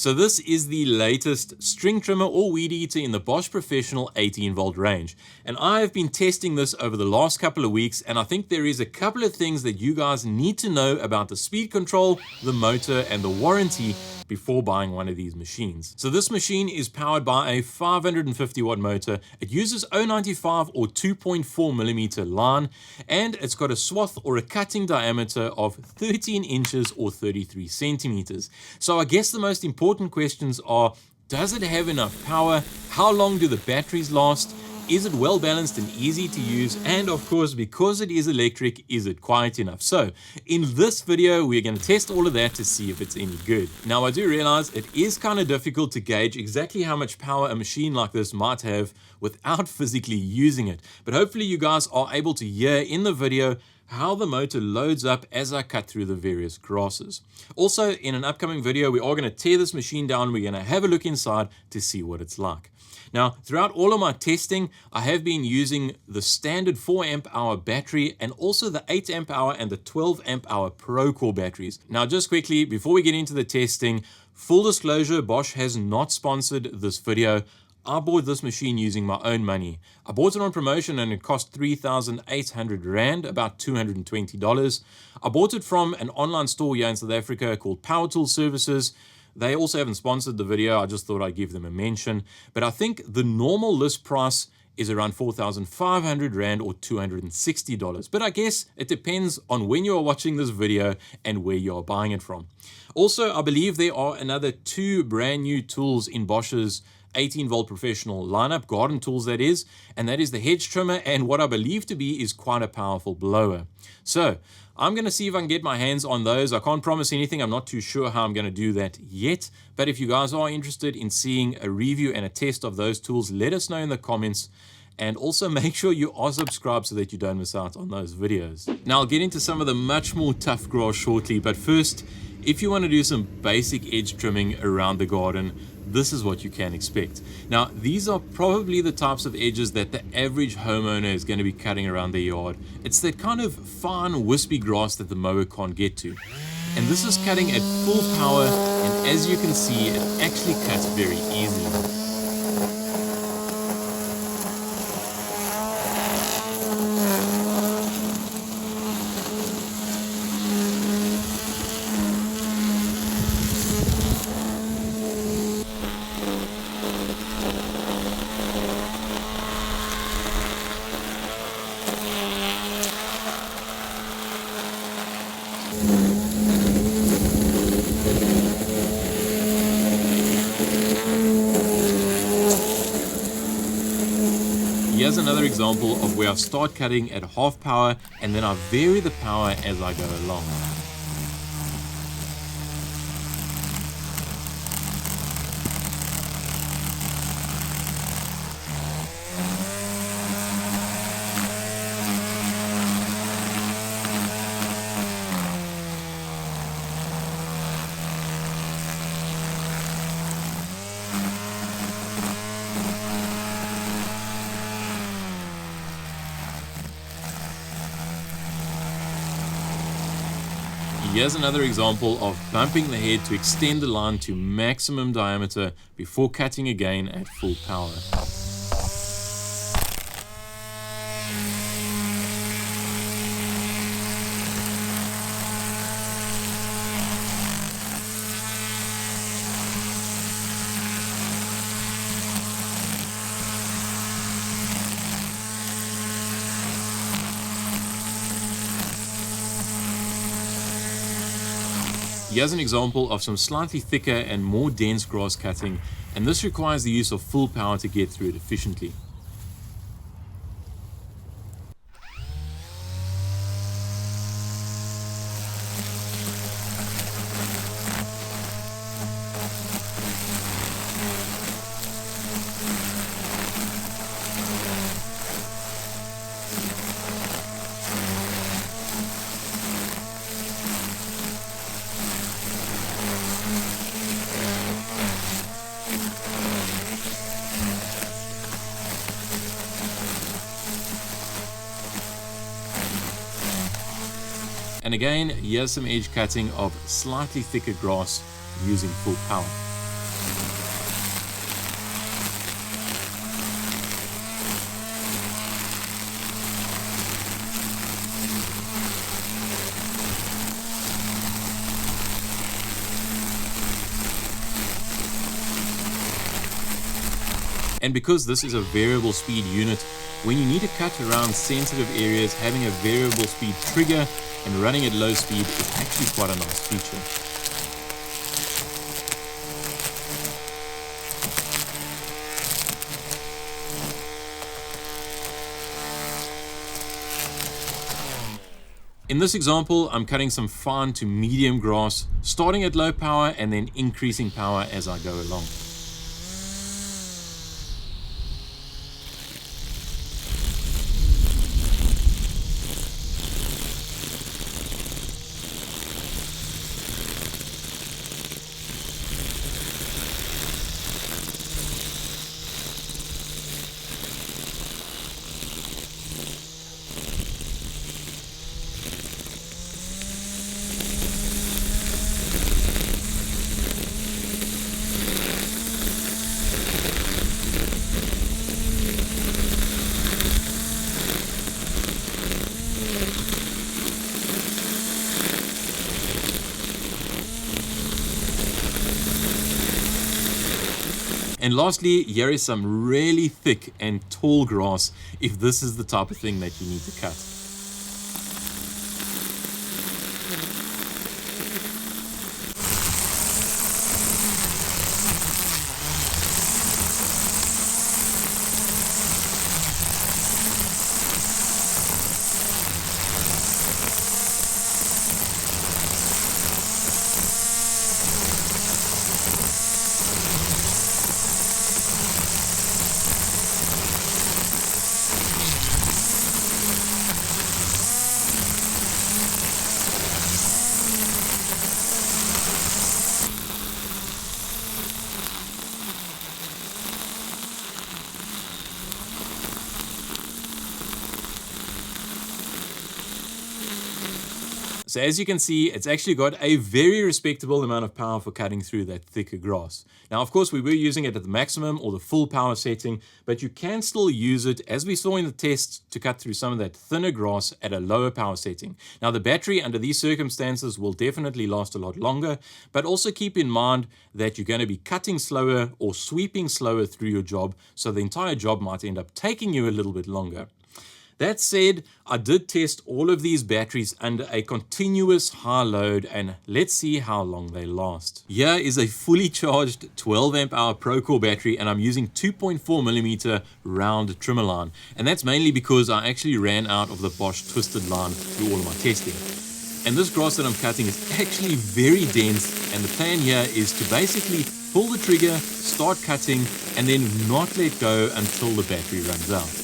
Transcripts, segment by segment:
So this is the latest string trimmer or weed eater in the Bosch Professional 18V range. And I have been testing this over the last couple of weeks, and I think there is a couple of things that you guys need to know about the speed control, the motor, and the warranty before buying one of these machines. So this machine is powered by a 550 watt motor. It uses 0.95 or 2.4mm line, and it's got a swath or a cutting diameter of 13 inches or 33 centimeters. So I guess the most important questions are, does it have enough power? How long do the batteries last? Is it well balanced and easy to use? And of course, because it is electric, is it quiet enough? So in this video, we're going to test all of that to see if it's any good. Now, I do realize it is kind of difficult to gauge exactly how much power a machine like this might have without physically using it. But hopefully you guys are able to hear in the video how the motor loads up as I cut through the various grasses. Also, in an upcoming video, we are going to tear this machine down. We're going to have a look inside to see what it's like. Now, throughout all of my testing, I have been using the standard 4 amp hour battery and also the 8 amp hour and the 12 amp hour Pro Core batteries. Now, just quickly, before we get into the testing, full disclosure, Bosch has not sponsored this video. I bought this machine using my own money. I bought it on promotion and it cost 3,800 Rand, about $220. I bought it from an online store here in South Africa called Power Tool Services. They also haven't sponsored the video. I just thought I'd give them a mention. But I think the normal list price is around 4,500 Rand or $260. But I guess it depends on when you are watching this video and where you are buying it from. Also, I believe there are another 2 brand new tools in Bosch's 18V Professional lineup, garden tools that is, and that is the hedge trimmer and what I believe to be is quite a powerful blower. So I'm going to see if I can get my hands on those. I can't promise anything. I'm not too sure how I'm going to do that yet. But if you guys are interested in seeing a review and a test of those tools, let us know in the comments. And also make sure you are subscribed so that you don't miss out on those videos. Now I'll get into some of the much more tough grass shortly. But first, if you want to do some basic edge trimming around the garden, this is what you can expect. Now, these are probably the types of edges that the average homeowner is going to be cutting around their yard. It's that kind of fine, wispy grass that the mower can't get to. And this is cutting at full power, and as you can see, it actually cuts very easily. Here's another example of where I start cutting at half power and then I vary the power as I go along. Here's another example of bumping the head to extend the line to maximum diameter before cutting again at full power. Here's an example of some slightly thicker and more dense grass cutting, and this requires the use of full power to get through it efficiently. And again, here's some edge cutting of slightly thicker grass using full power. And because this is a variable speed unit, when you need to cut around sensitive areas, having a variable speed trigger and running at low speed is actually quite a nice feature. In this example, I'm cutting some fine to medium grass, starting at low power and then increasing power as I go along. And lastly, here is some really thick and tall grass if this is the type of thing that you need to cut. So as you can see, it's actually got a very respectable amount of power for cutting through that thicker grass. Now, of course, we were using it at the maximum or the full power setting, but you can still use it, as we saw in the tests, to cut through some of that thinner grass at a lower power setting. Now, the battery under these circumstances will definitely last a lot longer, but also keep in mind that you're going to be cutting slower or sweeping slower through your job, so the entire job might end up taking you a little bit longer. That said, I did test all of these batteries under a continuous high load, and let's see how long they last. Here is a fully charged 12 amp hour Procore battery, and I'm using 2.4mm round trimmer line. And that's mainly because I actually ran out of the Bosch twisted line through all of my testing. And this grass that I'm cutting is actually very dense, and the plan here is to basically pull the trigger, start cutting, and then not let go until the battery runs out.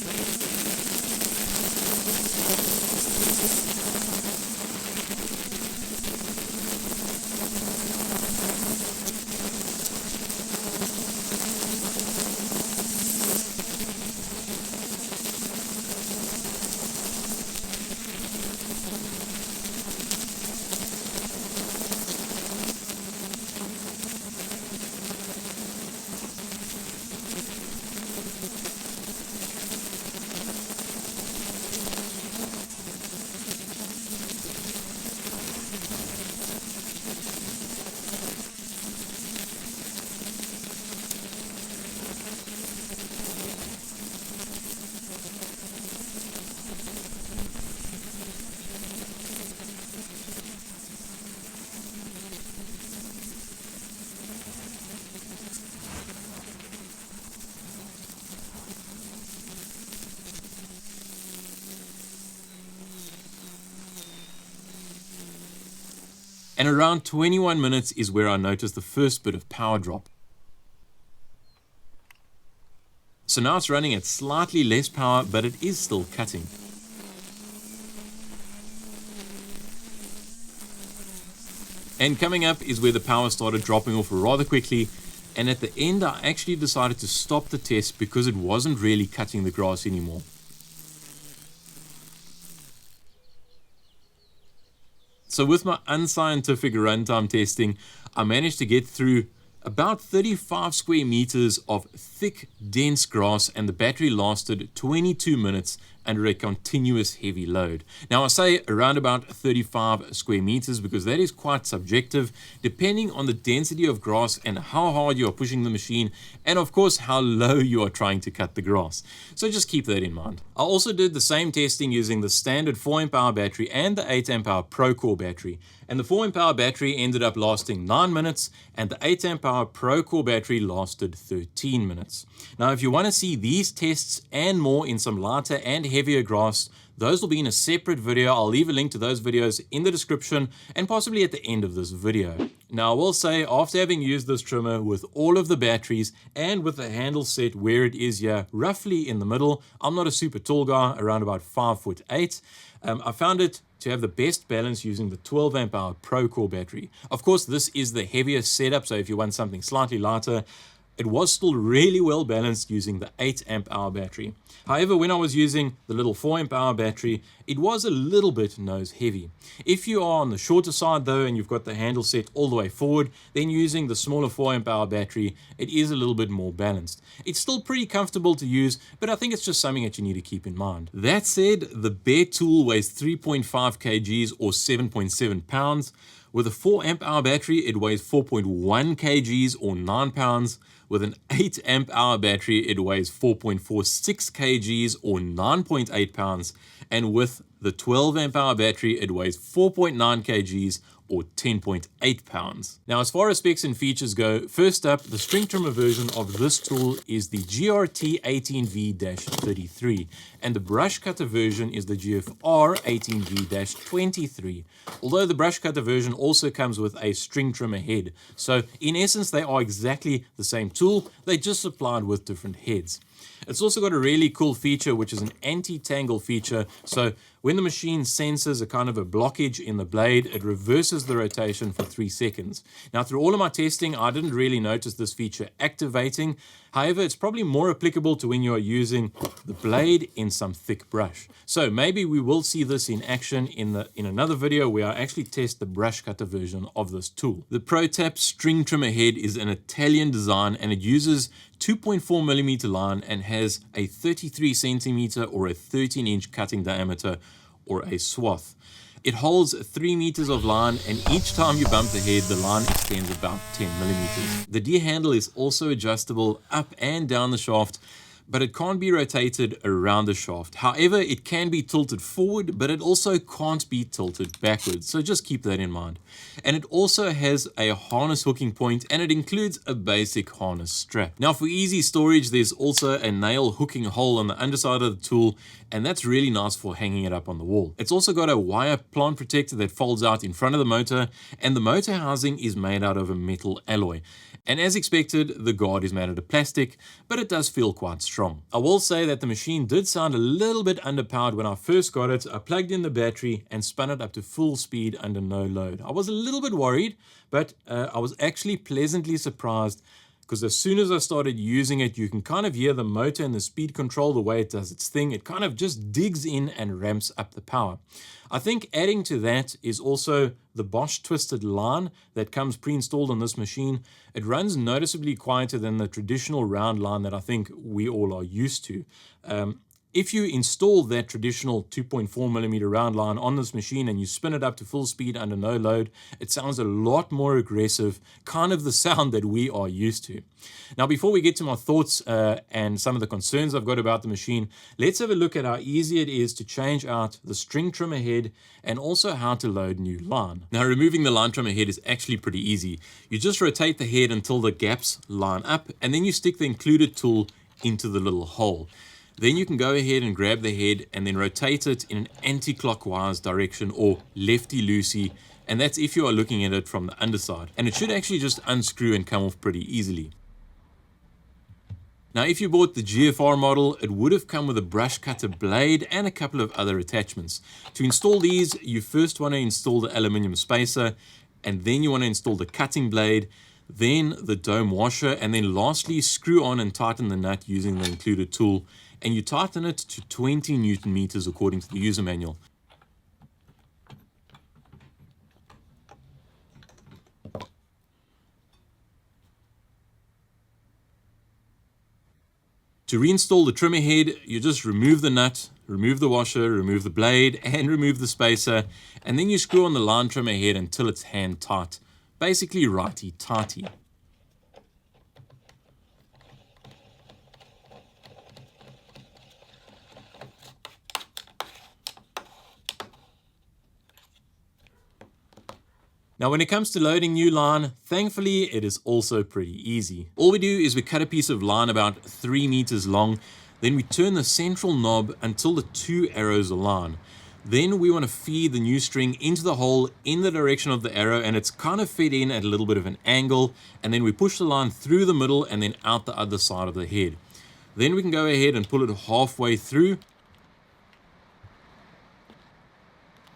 And around 21 minutes is where I noticed the first bit of power drop. So now it's running at slightly less power, but it is still cutting. And coming up is where the power started dropping off rather quickly, and at the end I actually decided to stop the test because it wasn't really cutting the grass anymore. So with my unscientific runtime testing, I managed to get through about 35 square meters of thick, dense grass, and the battery lasted 22 minutes under a continuous heavy load. Now I say around about 35 square meters because that is quite subjective depending on the density of grass and how hard you are pushing the machine, and of course how low you are trying to cut the grass. So just keep that in mind. I also did the same testing using the standard 4Ah battery and the 8Ah Pro Core battery, and the 4Ah battery ended up lasting 9 minutes and the 8Ah Pro Core battery lasted 13 minutes. Now if you want to see these tests and more in some lighter and heavier grass, those will be in a separate video. I'll leave a link to those videos in the description and possibly at the end of this video. Now I will say, after having used this trimmer with all of the batteries and with the handle set where it is here, roughly in the middle, I'm not a super tall guy, around about 5'8", I found it to have the best balance using the 12Ah Pro Core battery. Of course, this is the heaviest setup, so if you want something slightly lighter, it was still really well balanced using the 8Ah battery. However, when I was using the little 4Ah battery, it was a little bit nose heavy. If you are on the shorter side though, and you've got the handle set all the way forward, then using the smaller 4Ah battery, it is a little bit more balanced. It's still pretty comfortable to use, but I think it's just something that you need to keep in mind. That said, the bare tool weighs 3.5 kgs or 7.7 pounds. With a 4Ah battery, it weighs 4.1 kgs or 9 pounds. With an 8Ah battery, it weighs 4.46 kgs or 9.8 pounds. And with the 12Ah battery, it weighs 4.9 kgs or 10.8 pounds. Now, as far as specs and features go, first up, the string trimmer version of this tool is the GRT 18V-33, and the brush cutter version is the GFR 18V-23. Although the brush cutter version also comes with a string trimmer head, so in essence they are exactly the same tool, they just supplied with different heads. It's also got a really cool feature, which is an anti-tangle feature. So when the machine senses a kind of a blockage in the blade, it reverses the rotation for 3 seconds. Now, through all of my testing, I didn't really notice this feature activating. However, it's probably more applicable to when you are using the blade in some thick brush. So maybe we will see this in action in another video where I actually test the brush cutter version of this tool. The ProTap string trimmer head is an Italian design, and it uses 2.4mm line and has a 33cm or a 13-inch cutting diameter or a swath. It holds 3 meters of line, and each time you bump the head, the line extends about 10mm. The D handle is also adjustable up and down the shaft, but it can't be rotated around the shaft. However, it can be tilted forward, but it also can't be tilted backwards. So just keep that in mind. And it also has a harness hooking point, and it includes a basic harness strap. Now, for easy storage, there's also a nail hooking hole on the underside of the tool, and that's really nice for hanging it up on the wall. It's also got a wire plant protector that folds out in front of the motor, and the motor housing is made out of a metal alloy. And as expected, the guard is made out of plastic, but it does feel quite strong. I will say that the machine did sound a little bit underpowered when I first got it. I plugged in the battery and spun it up to full speed under no load. I was a little bit worried, but I was actually pleasantly surprised, because as soon as I started using it, you can kind of hear the motor and the speed control, the way it does its thing. It kind of just digs in and ramps up the power. I think adding to that is also the Bosch twisted line that comes pre-installed on this machine. It runs noticeably quieter than the traditional round line that I think we all are used to. If you install that traditional 2.4mm round line on this machine and you spin it up to full speed under no load, it sounds a lot more aggressive, kind of the sound that we are used to. Now, before we get to my thoughts and some of the concerns I've got about the machine, let's have a look at how easy it is to change out the string trimmer head and also how to load new line. Now, removing the line trimmer head is actually pretty easy. You just rotate the head until the gaps line up, and then you stick the included tool into the little hole. Then you can go ahead and grab the head and then rotate it in an anti-clockwise direction, or lefty-loosey, and that's if you are looking at it from the underside. And it should actually just unscrew and come off pretty easily. Now, if you bought the GFR model, it would have come with a brush cutter blade and a couple of other attachments. To install these, you first want to install the aluminium spacer, and then you want to install the cutting blade, then the dome washer, and then lastly screw on and tighten the nut using the included tool, and you tighten it to 20 Newton meters according to the user manual. To reinstall the trimmer head, you just remove the nut, remove the washer, remove the blade, and remove the spacer, and then you screw on the line trimmer head until it's hand tight. Basically righty-tighty. Now when it comes to loading new line, thankfully it is also pretty easy. All we do is we cut a piece of line about 3 meters long, then we turn the central knob until the 2 arrows align. Then we want to feed the new string into the hole in the direction of the arrow, and it's kind of fed in at a little bit of an angle, and then we push the line through the middle and then out the other side of the head. Then we can go ahead and pull it halfway through.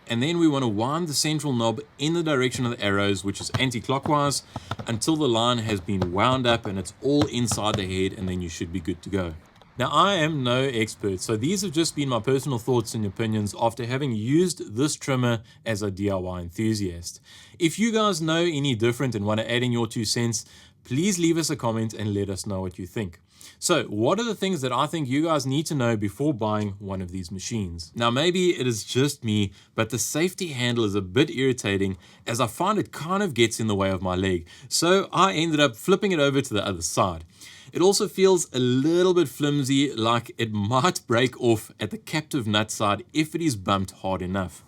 And then we want to wind the central knob in the direction of the arrows, which is anti-clockwise, until the line has been wound up and it's all inside the head, and then you should be good to go. Now, I am no expert, so these have just been my personal thoughts and opinions after having used this trimmer as a DIY enthusiast. If you guys know any different and want to add in your 2 cents, please leave us a comment and let us know what you think. So, what are the things that I think you guys need to know before buying one of these machines? Now, maybe it is just me, but the safety handle is a bit irritating as I find it kind of gets in the way of my leg. So, I ended up flipping it over to the other side. It also feels a little bit flimsy, like it might break off at the captive nut side if it is bumped hard enough.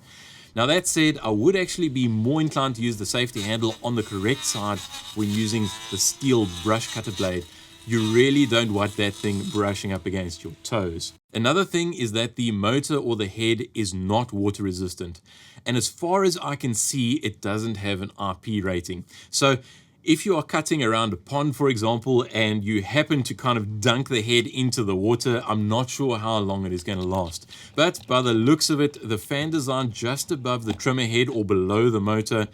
Now that said, I would actually be more inclined to use the safety handle on the correct side when using the steel brush cutter blade. You really don't want that thing brushing up against your toes. Another thing is that the motor or the head is not water resistant. And as far as I can see, it doesn't have an IP rating. So if you are cutting around a pond, for example, and you happen to kind of dunk the head into the water, I'm not sure how long it is going to last. But by the looks of it, the fan design just above the trimmer head or below the motor,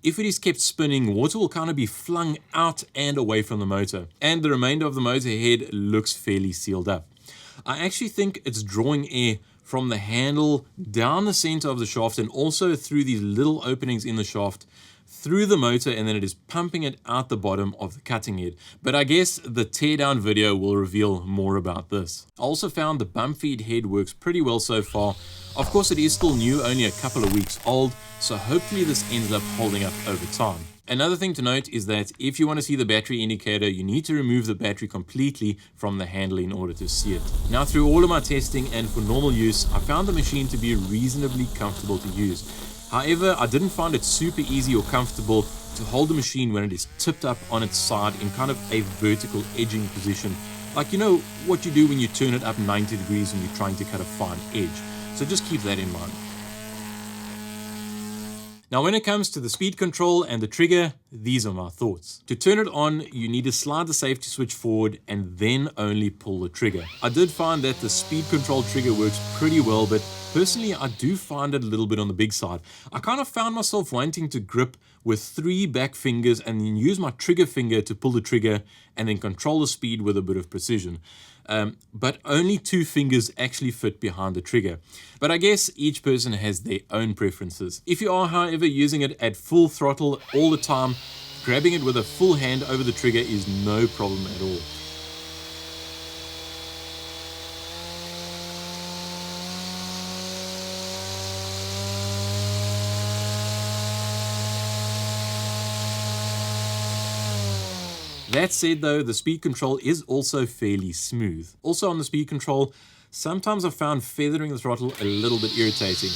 if it is kept spinning, water will kind of be flung out and away from the motor. And the remainder of the motor head looks fairly sealed up. I actually think it's drawing air from the handle down the center of the shaft and also through these little openings in the shaft through the motor, and then it is pumping it out the bottom of the cutting head. But I guess the teardown video will reveal more about this. I also found the bump feed head works pretty well so far. Of course, it is still new, only a couple of weeks old, so hopefully this ends up holding up over time. Another thing to note is that if you want to see the battery indicator, you need to remove the battery completely from the handle in order to see it. Now, through all of my testing and for normal use, I found the machine to be reasonably comfortable to use. However, I didn't find it super easy or comfortable to hold the machine when it is tipped up on its side in kind of a vertical edging position. Like, you know what you do when you turn it up 90 degrees when you're trying to cut a fine edge. So just keep that in mind. Now, when it comes to the speed control and the trigger, these are my thoughts. To turn it on, you need to slide the safety switch forward and then only pull the trigger. I did find that the speed control trigger works pretty well, but personally, I do find it a little bit on the big side. I kind of found myself wanting to grip with 3 back fingers and then use my trigger finger to pull the trigger and then control the speed with a bit of precision. But only 2 fingers actually fit behind the trigger. But I guess each person has their own preferences. If you are, however, using it at full throttle all the time, grabbing it with a full hand over the trigger is no problem at all. That said though, the speed control is also fairly smooth. Also on the speed control, sometimes I found feathering the throttle a little bit irritating.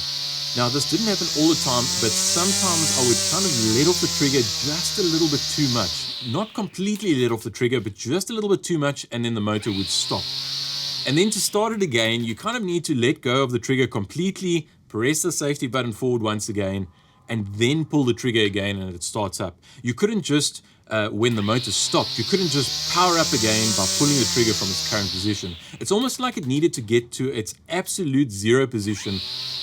Now this didn't happen all the time, but sometimes I would kind of let off the trigger just a little bit too much. Not completely let off the trigger, but just a little bit too much, and then the motor would stop. And then to start it again, you kind of need to let go of the trigger completely, press the safety button forward once again, and then pull the trigger again and it starts up. You couldn't just when the motor stopped, you couldn't just power up again by pulling the trigger from its current position. It's almost like it needed to get to its absolute 0 position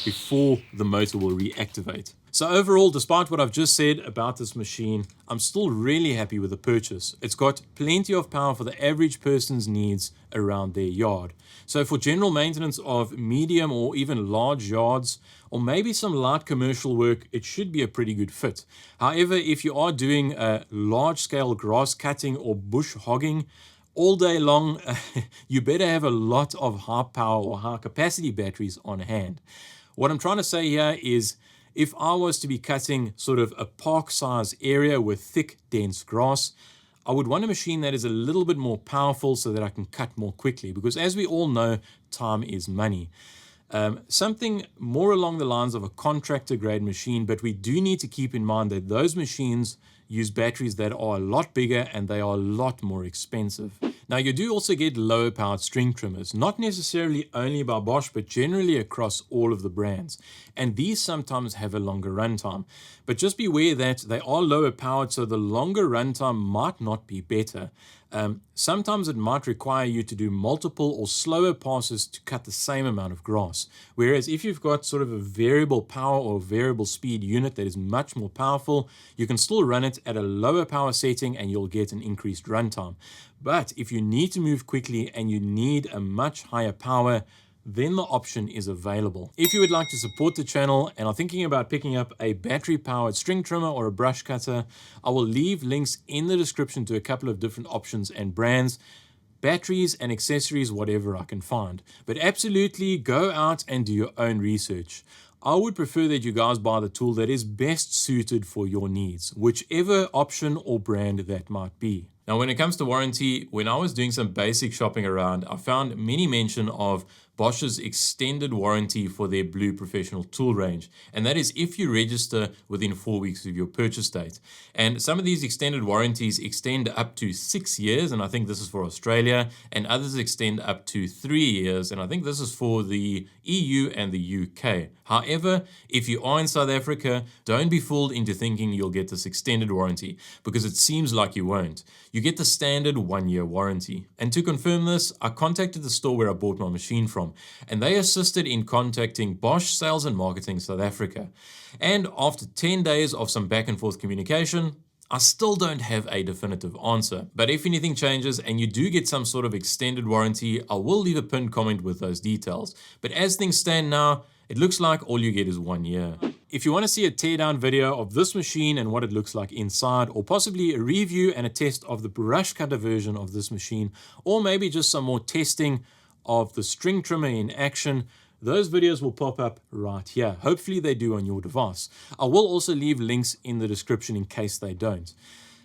before the motor will reactivate. So overall, despite what I've just said about this machine, I'm still really happy with the purchase. It's got plenty of power for the average person's needs around their yard. So for general maintenance of medium or even large yards, or maybe some light commercial work, it should be a pretty good fit. However, if you are doing large-scale grass cutting or bush hogging, all day long, you better have a lot of high power or high capacity batteries on hand. What I'm trying to say here is, if I was to be cutting sort of a park size area with thick, dense grass, I would want a machine that is a little bit more powerful so that I can cut more quickly, because as we all know, time is money. Something more along the lines of a contractor grade machine, but we do need to keep in mind that those machines use batteries that are a lot bigger and they are a lot more expensive. Now, you do also get lower powered string trimmers, not necessarily only by Bosch, but generally across all of the brands. And these sometimes have a longer runtime. But just be aware that they are lower powered, so the longer runtime might not be better. Sometimes it might require you to do multiple or slower passes to cut the same amount of grass. Whereas if you've got sort of a variable power or variable speed unit that is much more powerful, you can still run it at a lower power setting and you'll get an increased runtime. But if you need to move quickly and you need a much higher power, then the option is available. If you would like to support the channel and are thinking about picking up a battery powered string trimmer or a brush cutter, I will leave links in the description to a couple of different options and brands, batteries and accessories, whatever I can find. But absolutely go out and do your own research. I would prefer that you guys buy the tool that is best suited for your needs, whichever option or brand that might be. Now, when it comes to warranty, when I was doing some basic shopping around, I found many mention of Bosch's extended warranty for their Blue Professional tool range. And that is if you register within 4 weeks of your purchase date. And some of these extended warranties extend up to 6 years, and I think this is for Australia, and others extend up to 3 years, and I think this is for the EU and the UK. However, if you are in South Africa, don't be fooled into thinking you'll get this extended warranty, because it seems like you won't. You get the standard 1-year warranty. And to confirm this, I contacted the store where I bought my machine from, and they assisted in contacting Bosch Sales and Marketing South Africa. And after 10 days of some back and forth communication, I still don't have a definitive answer. But if anything changes and you do get some sort of extended warranty, I will leave a pinned comment with those details. But as things stand now, it looks like all you get is 1 year. If you want to see a teardown video of this machine and what it looks like inside, or possibly a review and a test of the brush cutter version of this machine, or maybe just some more testing of the string trimmer in action, those videos will pop up right here. Hopefully they do on your device. I will also leave links in the description in case they don't.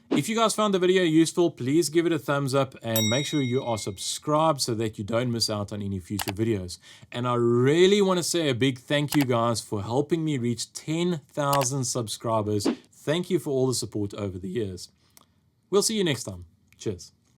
If you guys found the video useful, please give it a thumbs up and make sure you are subscribed so that you don't miss out on any future videos. And I really want to say a big thank you guys for helping me reach 10,000 subscribers. Thank you for all the support over the years. We'll see you next time. Cheers.